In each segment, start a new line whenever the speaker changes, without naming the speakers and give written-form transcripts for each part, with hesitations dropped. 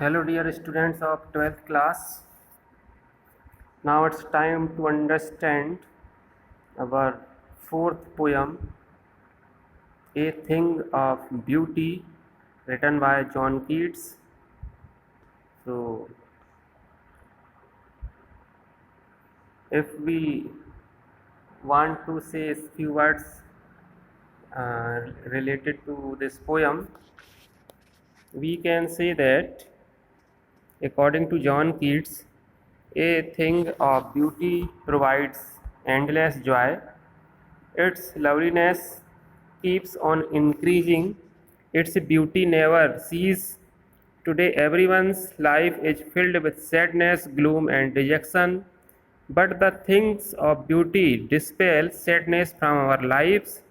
Hello dear students of 12th class. Now it's time to understand our fourth poem, A Thing of Beauty, written by John Keats. So if we want to say a few words related to this poem, we can say that according to John Keats, a thing of beauty provides endless joy. Its loveliness keeps on increasing. Its beauty never ceases. Today, everyone's life is filled with sadness, gloom, and dejection. But the things of beauty dispel sadness from our lives.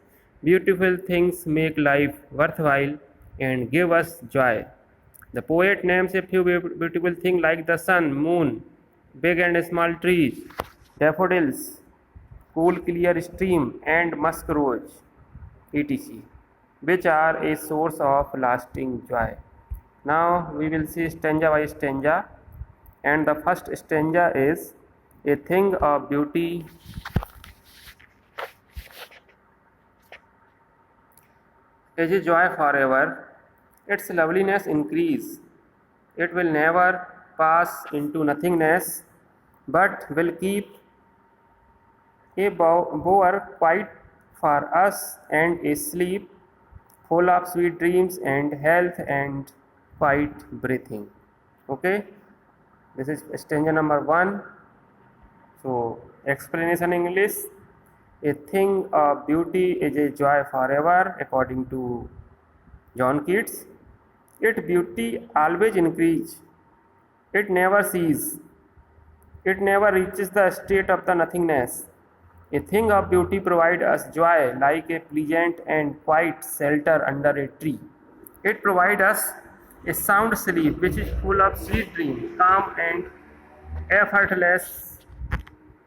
Beautiful things make life worthwhile and give us joy. The poet names a few beautiful things like the sun, moon, big and small trees, daffodils, cool clear stream, and musk rose, etc., which are a source of lasting joy. Now we will see stanza by stanza, and the first stanza is a thing of beauty is a joy forever. Its loveliness increase. It will never pass into nothingness, but will keep a bower quiet for us and a sleep full of sweet dreams and health and quiet breathing. Okay, this is stanza number 1. So explanation in English: a thing of beauty is a joy forever, according to John Keats. Its beauty always increases. It never ceases. It never reaches the state of the nothingness. A thing of beauty provides us joy like a pleasant and quiet shelter under a tree. It provides us a sound sleep which is full of sweet dreams, calm and effortless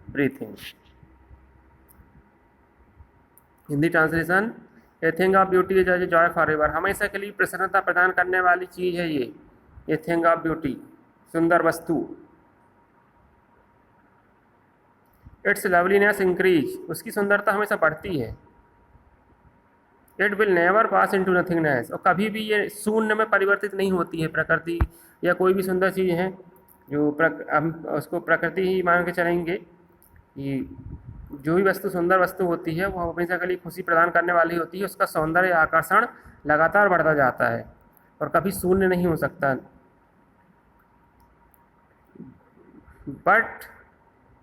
breathing. Hindi translation: a thing of beauty is a joy for ever. हमेशा के लिए प्रसन्नता प्रदान करने वाली चीज़ है ये। A thing of beauty, सुंदर वस्तु। इट्स लवलीनेस इंक्रीज, उसकी सुंदरता हमेशा बढ़ती है। It will never pass into nothingness, और कभी भी ये शून्य में परिवर्तित नहीं होती है। प्रकृति या कोई भी सुंदर चीज़ है जो हम उसको प्रकृति ही मान के चलेंगे कि जो भी वस्तु सुंदर वस्तु होती है वो हमेशा के लिए खुशी प्रदान करने वाली होती है। उसका सौंदर्य आकर्षण लगातार बढ़ता जाता है और कभी शून्य नहीं हो सकता। But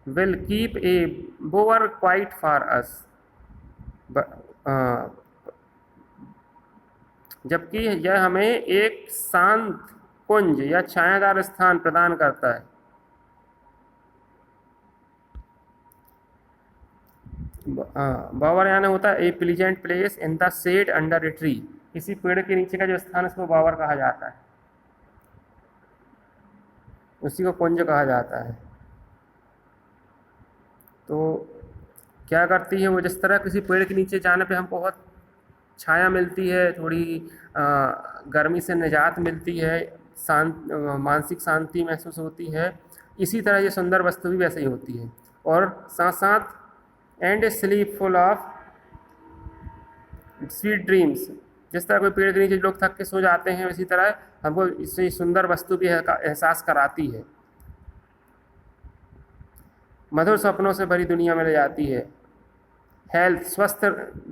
will keep a बोवर quiet for us, जबकि यह हमें एक शांत कुंज या छायादार स्थान प्रदान करता है। बावर यानी होता है a pleasant place in the shade under a tree. किसी पेड़ के नीचे का जो स्थान है उसको बावर कहा जाता है, उसी को कुंज कहा जाता है। तो क्या करती है वो, जिस तरह किसी पेड़ के नीचे जाने पे हमको बहुत छाया मिलती है, थोड़ी गर्मी से निजात मिलती है, मानसिक शांति महसूस होती है, इसी तरह ये सुंदर वस्तु भी वैसे ही होती है। और साथ साथ and A sleep full of sweet dreams, जिस तरह कोई पेड़ के नीचे लोग थक के सो जाते हैं उसी तरह हमको इससे सुंदर वस्तु भी एहसास कराती है। मधुर सपनों से भरी दुनिया में ले जाती है, हेल्थ स्वस्थ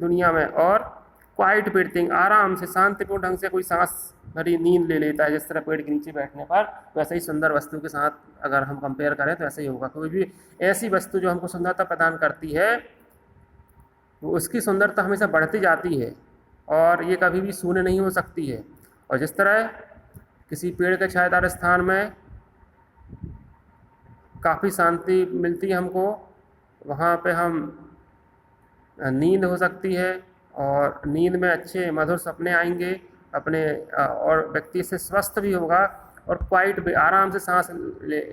दुनिया में, और क्वाइट ब्रीथिंग आराम से शांतिपूर्ण ढंग से कोई सांस भरी नींद ले लेता है। जिस तरह पेड़ के नीचे बैठने पर वैसे ही सुंदर वस्तु के साथ अगर हम कंपेयर करें तो ऐसा ही होगा। कोई भी ऐसी वस्तु जो हमको सुंदरता प्रदान करती है वो उसकी सुंदरता हमेशा बढ़ती जाती है और ये कभी भी शून्य नहीं हो सकती है। और जिस तरह किसी पेड़ के छायादार स्थान में काफ़ी शांति मिलती है हमको, वहाँ पे हम नींद हो सकती है और नींद में अच्छे मधुर सपने आएंगे अपने, और व्यक्ति से स्वस्थ भी होगा और क्वाइट भी आराम से सांस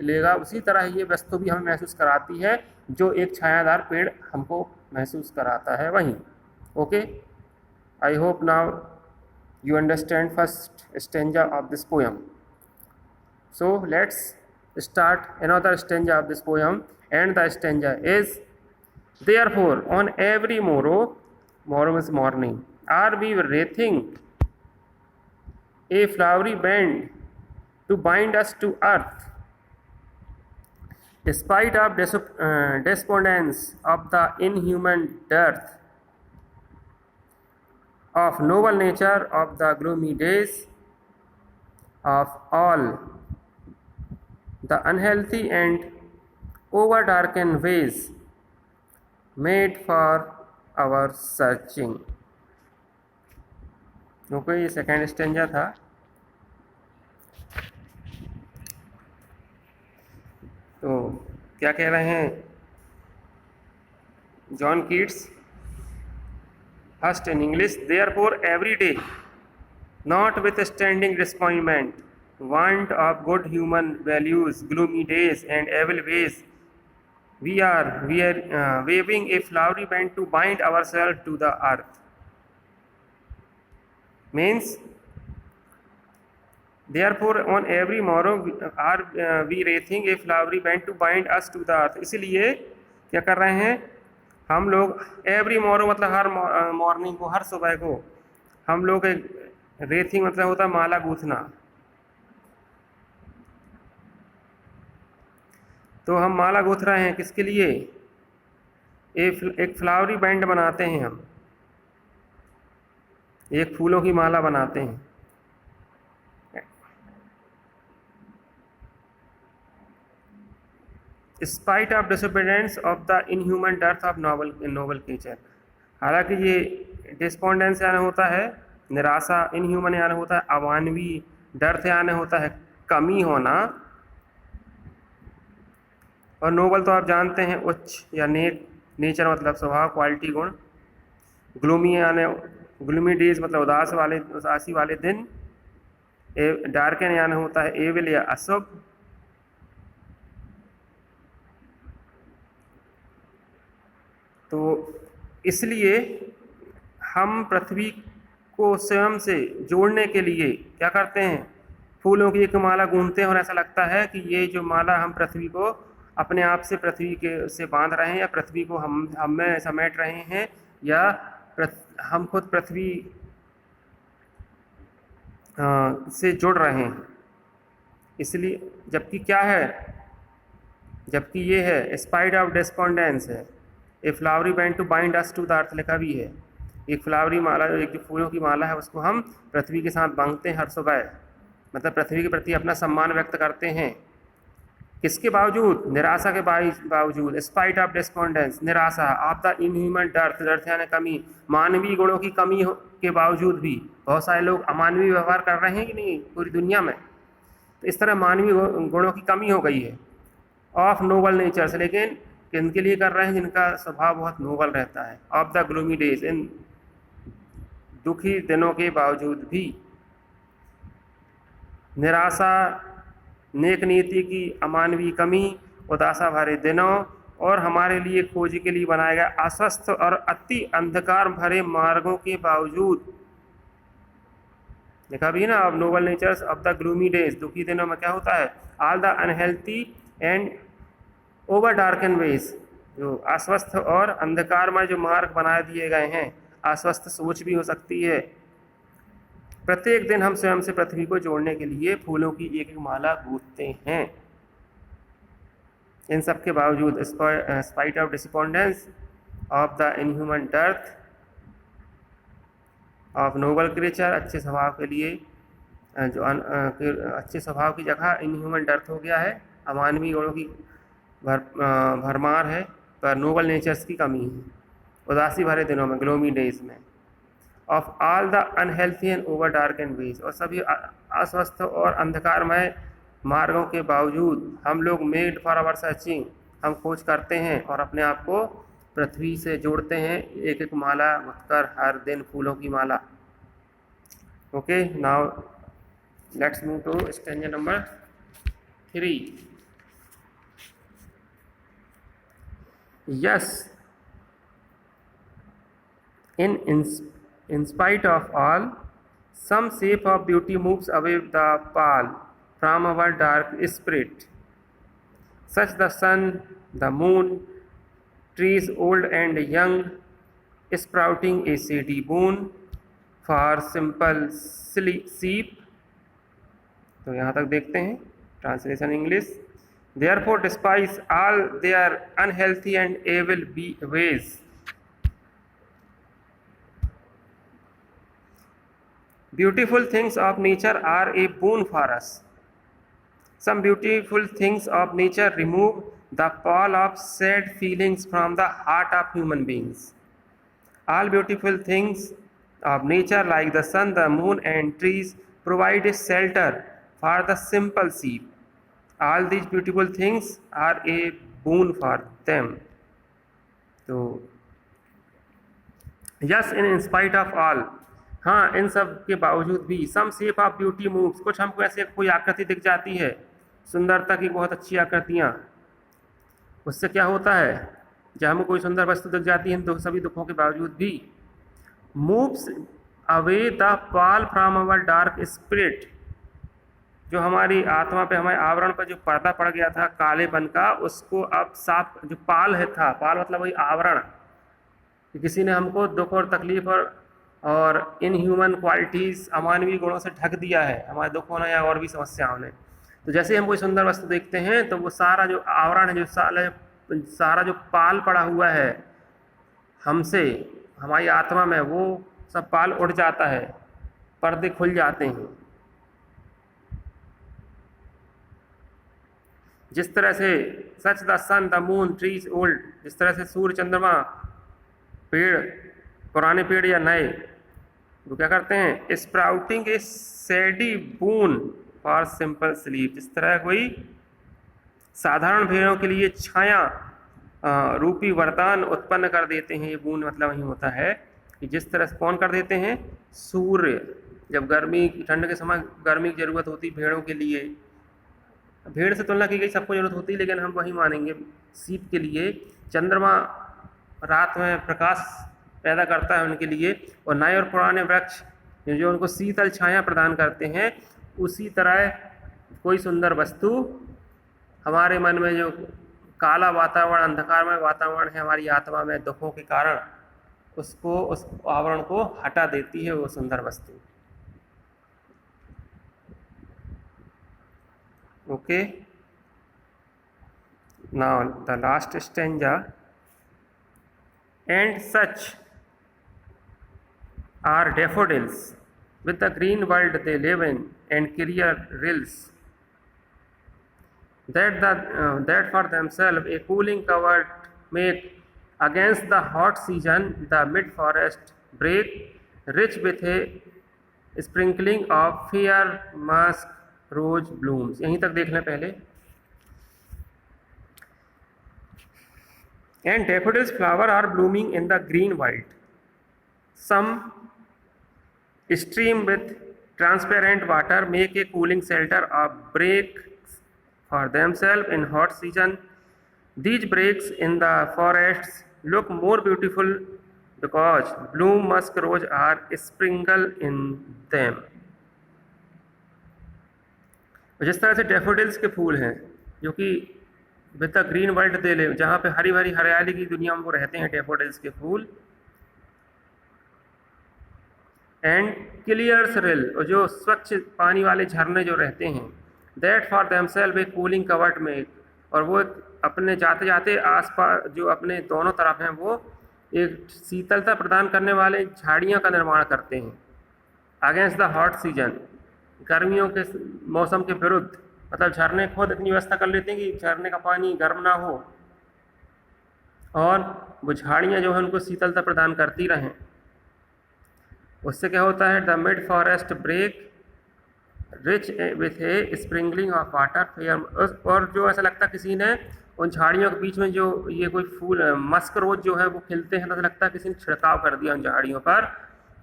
लेगा। उसी तरह ये वस्तु भी हमें महसूस कराती है जो एक छायादार पेड़ हमको महसूस कराता है वहीं। Okay, I hope now you understand first stanza of this poem. So let's start another stanza of this poem, and the stanza is, therefore on every morrow, morrow means morning, are we wreathing a flowery band to bind us to earth, despite of despondence of the inhuman dearth of noble nature, of the gloomy days, of all the unhealthy and over darkened ways made for our searching. Okay, ये second stanza था. तो क्या कह रहे हैं John Keats? First in English, therefore every day, notwithstanding disappointment, want of good human values, gloomy days and evil ways, we are waving a flowery band to bind ourselves to the earth. Means, therefore on every morrow are we wreathing a flowery band to bind us to the earth. इसलिए क्या कर रहे हैं हम लोग? Every morning मतलब हर morning को, हर सुबह को हम लोग रेथिंग मतलब होता है माला गूंथना. तो हम माला गूंथ रहे हैं किसके लिए? एक फ्लावरी बैंड बनाते हैं हम, एक फूलों की माला बनाते हैं. Spite of disobedience of the inhuman dearth of Nobel creature. हालांकि ये डिस्पोंडेंस यानी होता है निराशा, इनह्यूमन यानी होता है अमानवीय, डर्थ यानी होता है कमी होना, और नोबल तो आप जानते हैं उच्च या नेचर मतलब स्वभाव, क्वालिटी, गुण. ग्लूमी यानी ग्लूमी डेज मतलब उदासी वाले दिन. डार्कन यानी होता है एविल या अशुभ. तो इसलिए हम पृथ्वी को स्वयं से जोड़ने के लिए क्या करते हैं? फूलों की एक माला गूंथते हैं, और ऐसा लगता है कि ये जो माला हम पृथ्वी को अपने आप से पृथ्वी के से बांध रहे हैं, या पृथ्वी को हम में समेट रहे हैं, या हम खुद पृथ्वी से जुड़ रहे हैं. इसलिए जबकि क्या है? जबकि ये है स्पाइट ऑफ डिस्पोंडेंस है, a flowery band to bind us to the earth लिखा भी है. एक फ्लावरी माला, एक जो फूलों की माला है, उसको हम पृथ्वी के साथ बांधते हैं हर सुबह, मतलब पृथ्वी के प्रति अपना सम्मान व्यक्त करते हैं. किसके बावजूद? निराशा के बावजूद. स्पाइट ऑफ डिस्पोंडेंस, निराशा. Of the inhuman dearth, dearth यानी कमी, मानवीय गुणों की कमी के बावजूद भी. बहुत सारे लोग अमानवीय व्यवहार कर रहे हैं कि नहीं पूरी दुनिया में, तो इस तरह मानवीय गुणों की कमी हो गई है. ऑफ नोबल नेचर्स, लेकिन किनके लिए कर रहे हैं? जिनका स्वभाव बहुत नोबल रहता है. ऑफ द ग्लूमी डेज, इन दुखी दिनों के बावजूद भी. निराशा, नेक नीति की अमानवीय कमी, उदासा भरे दिनों, और हमारे लिए खोज के लिए बनाया गया अस्वस्थ और अति अंधकार भरे मार्गों के बावजूद. देखा भी ना, अब noble natures of the gloomy days, दुखी दिनों में क्या होता है? All the unhealthy and over darken ways, जो अस्वस्थ और अंधकार में जो मार्ग बना दिए गए हैं. अस्वस्थ सोच भी हो सकती है. प्रत्येक दिन हम स्वयं से पृथ्वी को जोड़ने के लिए फूलों की एक एक माला गूंथते हैं. इन सब के बावजूद spite of disappointments of the inhuman dearth of noble creature, अच्छे स्वभाव के लिए जो अच्छे स्वभाव की जगह इनह्यूमन डर्थ हो गया है, अमानवीय गुणों की भरमार है, पर नोबल नेचर्स की कमी है. उदासी भरे दिनों में, ग्लोमी डेज में. Of all the unhealthy and over dark and ways, और सभी अस्वस्थ और अंधकारमय मार्गों के बावजूद हम लोग मेड फॉर आवर सर्चिंग, हम खोज करते हैं और अपने आप को पृथ्वी से जोड़ते हैं एक एक माला गुथकर, हर दिन फूलों की माला. Okay, now let's move to stanza number 3. Yes, in spite of all, some shape of beauty moves away the pall from our dark spirit. Such the sun, the moon, trees old and young, sprouting a shady boon for simple sheep. तो यहाँ तक देखते हैं translation English. Therefore despise all their unhealthy and evil ways. Beautiful things of nature are a boon for us. Some beautiful things of nature remove the pall of sad feelings from the heart of human beings. All beautiful things of nature like the sun, the moon and trees provide a shelter for the simple sheep. All these beautiful things are a boon for them. So, yes, in spite of all, हाँ, इन सब के बावजूद भी some shape of beauty moves, कुछ हमको ऐसे कोई आकृति दिख जाती है, सुंदरता की बहुत अच्छी आकृतियाँ. उससे क्या होता है, जब हमको कोई सुंदर वस्तु दिख जाती है तो सभी दुखों के बावजूद भी moves away the Paul from our dark spirit, जो हमारी आत्मा पे, हमारे आवरण पर जो पर्दा पड़ गया था कालेपन का, उसको अब साफ, जो पाल है था, पाल मतलब वही आवरण कि किसी ने हमको दुख और तकलीफ और इनह्यूमन क्वालिटीज़, अमानवीय गुणों से ढक दिया है, हमारे दुखों ने या और भी समस्याओं ने. तो जैसे हम कोई सुंदर वस्तु देखते हैं तो वो सारा जो आवरण है, जो सारा जो पाल पड़ा हुआ है हमसे, हमारी आत्मा में, वो सब पाल उड़ जाता है, पर्दे खुल जाते हैं. जिस तरह से such the sun, the moon, trees old, जिस तरह से सूर्य, चंद्रमा, पेड़, पुराने पेड़ या नए, वो क्या करते हैं, sprouting A सैडी boon for simple sleep, जिस तरह कोई साधारण भेड़ों के लिए छाया रूपी वरदान उत्पन्न कर देते हैं. ये बून मतलब वही होता है कि जिस तरह से कौन कर देते हैं, सूर्य, जब गर्मी, ठंड के समय गर्मी की ज़रूरत होती भेड़ों के लिए, भेड़ से तुलना की गई, सबको ज़रूरत होती है, लेकिन हम वही मानेंगे सीप के लिए. चंद्रमा रात में प्रकाश पैदा करता है उनके लिए, और नए और पुराने वृक्ष जो उनको शीतल छाया प्रदान करते हैं. उसी तरह कोई सुंदर वस्तु हमारे मन में जो काला वातावरण, अंधकारमय वातावरण है हमारी आत्मा में दुखों के कारण, उसको, उस आवरण को हटा देती है वो सुंदर वस्तु. Okay, now the last stanza. And such are daffodils with the green world they live in and clear rills that for themselves a cooling covert make. Against the hot season the mid forest break, rich with a sprinkling of fair musk rose blooms. यहीं तक देख लें पहले. And daffodils flower are blooming in the green world. Some stream with transparent water make a cooling shelter of breaks for themselves in hot season. These breaks in the forests look more beautiful because bloom musk rose are sprinkled in them. जिस तरह से daffodils के फूल हैं जो कि with the green world दे ले, जहाँ पे हरी भरी हरियाली की दुनिया में वो रहते हैं डैफोडिल्स के फूल. एंड क्लियर रिल, और जो स्वच्छ पानी वाले झरने जो रहते हैं, that for themself a cooling covert में, और वो अपने जाते जाते आसपास जो अपने दोनों तरफ हैं वो एक शीतलता प्रदान करने वाले झाड़ियों का निर्माण करते हैं. अगेंस्ट द हॉट सीजन, गर्मियों के मौसम के विरुद्ध, मतलब झरने खुद इतनी व्यवस्था कर लेते हैं कि झरने का पानी गर्म ना हो और वो झाड़ियाँ जो हैं उनको शीतलता प्रदान करती रहें. उससे क्या होता है, the mid forest brake rich with a sprinkling of water fair, और जो ऐसा लगता है किसी ने उन झाड़ियों के बीच में जो ये कोई फूल मस्क रोज जो है वो खिलते हैं, तो ऐसा लगता है किसी ने छिड़काव कर दिया उन झाड़ियों पर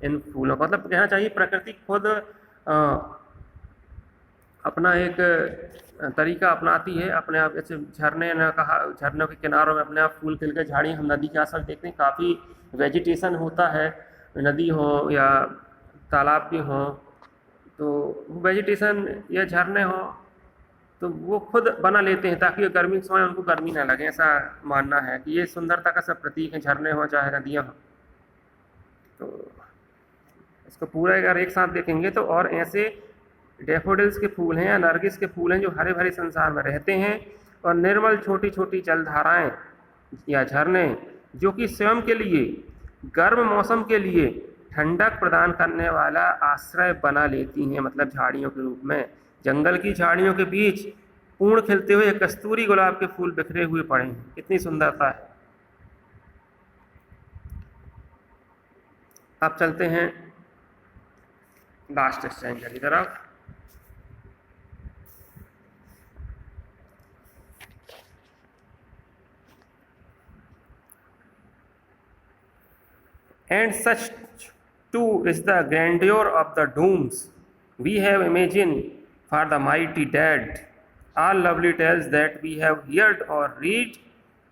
इन फूलों का. मतलब कहना चाहिए प्रकृति खुद अपना एक तरीका अपनाती है अपने आप. जैसे झरने ने कहा, झरनों के किनारों में अपने आप फूल खिल के झाड़ियाँ, हम नदी के आसपास देखते हैं काफ़ी वेजिटेशन होता है, नदी हो या तालाब भी हो, तो वेजिटेशन या झरने हो तो वो खुद बना लेते हैं ताकि वो गर्मी के समय उनको गर्मी ना लगे, ऐसा मानना है कि ये सुंदरता का सब प्रतीक है, झरने हों चाहे नदियाँ हों। तो इसको पूरा अगर एक साथ देखेंगे तो और ऐसे डैफोडिल्स के फूल हैं या नरगिस के फूल हैं जो हरे भरे संसार में रहते हैं, और निर्मल छोटी छोटी जलधाराएं या झरने जो कि स्वयं के लिए गर्म मौसम के लिए ठंडक प्रदान करने वाला आश्रय बना लेती हैं, मतलब झाड़ियों के रूप में। जंगल की झाड़ियों के बीच पूर्ण खिलते हुए कस्तूरी गुलाब के फूल बिखरे हुए पड़े हैं, कितनी सुंदरता है। अब चलते हैं लास्ट स्ट्रैंजा की तरफ। And such too is the grandeur of the dooms we have imagined for the mighty dead, all lovely tales that we have heard or read,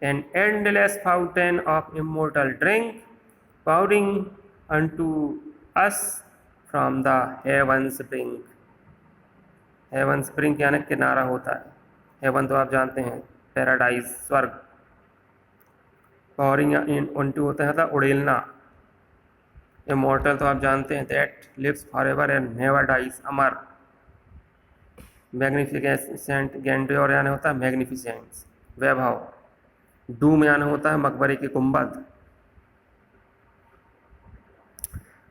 an endless fountain of immortal drink pouring unto us from the heaven's brink. heaven's brink यानी किनारा होता है, heaven तो आप जानते हैं paradise, स्वर्ग। pouring in unto होता है मतलब उड़ेलना। इमोर्टल तो आप जानते हैं that lives forever and never dies, अमर। मैग्निफिसेंट, ग्रैंडियर यानी होता है मैग्निफिसेंस, वैभव। डूम यानी होता है मकबरे के गुंबद।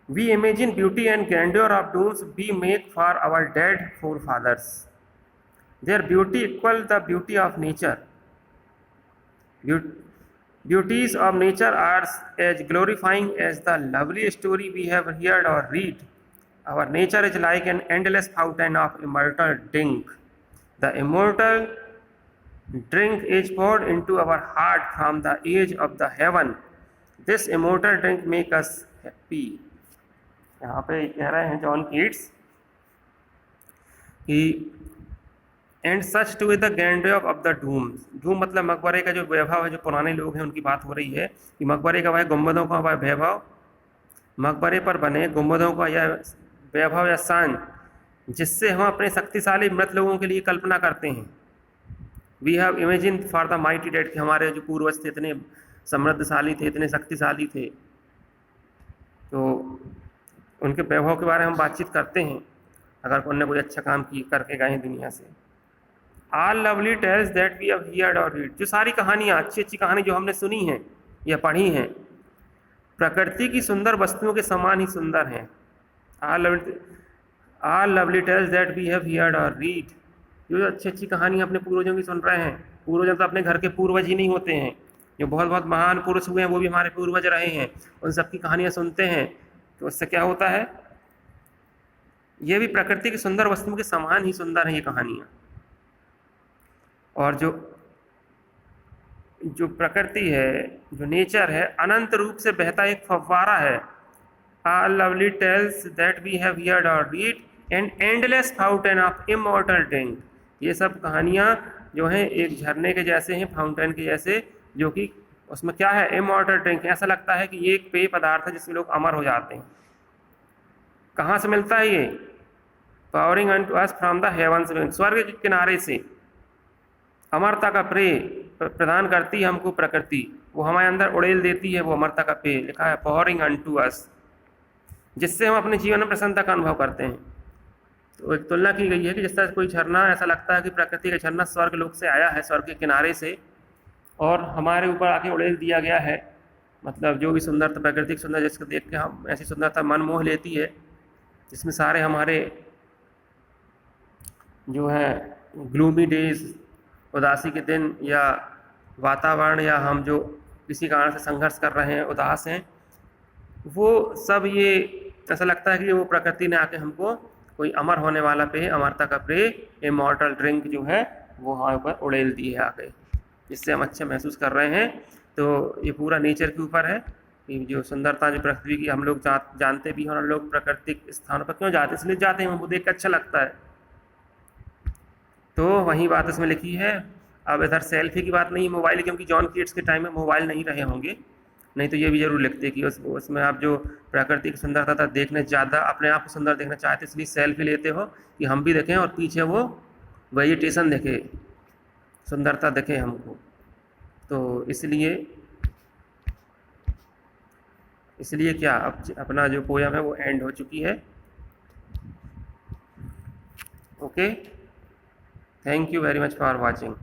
We imagine beauty and grandeur of dooms we make for our dead forefathers, their beauty equal the beauty of nature. Beauties of nature are as glorifying as the lovely story we have heard or read. Our nature is like an endless fountain of immortal drink. The immortal drink is poured into our heart from the edge of the heaven. This immortal drink makes us happy. यहाँ पे कह रहे हैं John Keats कि and such to the grandeur of the doom. Doom मतलब मकबरे का जो वैभव है, जो पुराने लोग हैं उनकी बात हो रही है कि मकबरे का वह गुंबदों का वह वैभव, मकबरे पर बने गुंबदों का यह वैभव या शान जिससे हम अपने शक्तिशाली मृत लोगों के लिए कल्पना करते हैं। We have imagine for the mighty dead, कि हमारे जो पूर्वज थे इतने समृद्धशाली थे, इतने शक्तिशाली थे, तो उनके वैभव के बारे में हम बातचीत करते हैं अगर उन्होंने कोई अच्छा काम करके गए हैं दुनिया से। All lovely tales that we have heard or read, जो सारी कहानियाँ, अच्छी अच्छी कहानी जो हमने सुनी हैं या पढ़ी हैं, प्रकृति की सुंदर वस्तुओं के समान ही सुंदर हैं। All lovely tales that we have heard or read, जो अच्छी अच्छी कहानियाँ अपने पूर्वजों की सुन रहे हैं। पूर्वज तो अपने घर के पूर्वज ही नहीं होते हैं, जो बहुत बहुत महान पुरुष हुए हैं वो भी हमारे पूर्वज रहे हैं, उन सबकी कहानियाँ सुनते हैं, तो उससे क्या होता है, ये भी प्रकृति की सुंदर वस्तुओं के समान ही सुंदर है ये कहानियाँ। और जो प्रकृति है, जो नेचर है, अनंत रूप से बहता एक फव्वारा है। All lovely tales that we have heard or read, an endless fountain of immortal drink, ये सब कहानियाँ जो हैं एक झरने के जैसे हैं, फाउंटेन के जैसे, जो कि उसमें क्या है, इमॉर्टल ड्रिंक। ऐसा लगता है कि ये एक पेय पदार्थ है जिसमें लोग अमर हो जाते हैं। कहाँ से मिलता है ये, powering unto us from the heavens, स्वर्ग के किनारे से अमरता का पेय प्रदान करती है हमको प्रकृति, वो हमारे अंदर उड़ेल देती है वो अमरता का पेय। लिखा है पावरिंग अनटू अस, जिससे हम अपने जीवन में प्रसन्नता का अनुभव करते हैं। तो एक तुलना की गई है कि जिस तरह कोई झरना, ऐसा लगता है कि प्रकृति का झरना स्वर्ग लोक से आया है, स्वर्ग के किनारे से, और हमारे ऊपर आके उड़ेल दिया गया है। मतलब जो भी सुंदरता, प्राकृतिक सुंदर जिसको देख के हम, ऐसी सुंदरता मन मोह लेती है, जिसमें सारे हमारे जो है ग्लूमी डेज, उदासी के दिन, या वातावरण, या हम जो किसी कारण से संघर्ष कर रहे हैं, उदास हैं, वो सब ये ऐसा लगता है कि वो प्रकृति ने आके हमको कोई अमर होने वाला पेय, अमरता का पेय, इमॉर्टल ड्रिंक जो है वो हमारे ऊपर उड़ेल दी है आके, जिससे हम अच्छा महसूस कर रहे हैं। तो ये पूरा नेचर के ऊपर है कि जो सुंदरता जो पृथ्वी की हम लोग जानते भी हैं, और लोग प्राकृतिक स्थानों पर क्यों जाते हैं, इसलिए जाते हैं, वो देख कर अच्छा लगता है। तो वही बात इसमें लिखी है। अब इधर सेल्फी की बात नहीं, मोबाइल, क्योंकि जॉन कीट्स के टाइम में मोबाइल नहीं रहे होंगे, नहीं तो ये भी जरूर लिखते कि उसमें आप जो प्राकृतिक सुंदरता देखने, ज़्यादा अपने आप को सुंदर देखना चाहते, इसलिए सेल्फी लेते हो कि हम भी देखें और पीछे वो वेजिटेशन दिखे, सुंदरता दिखे हमको, तो इसलिए क्या अब अपना जो पोयम है वो एंड हो चुकी है। Okay, thank you very much for watching.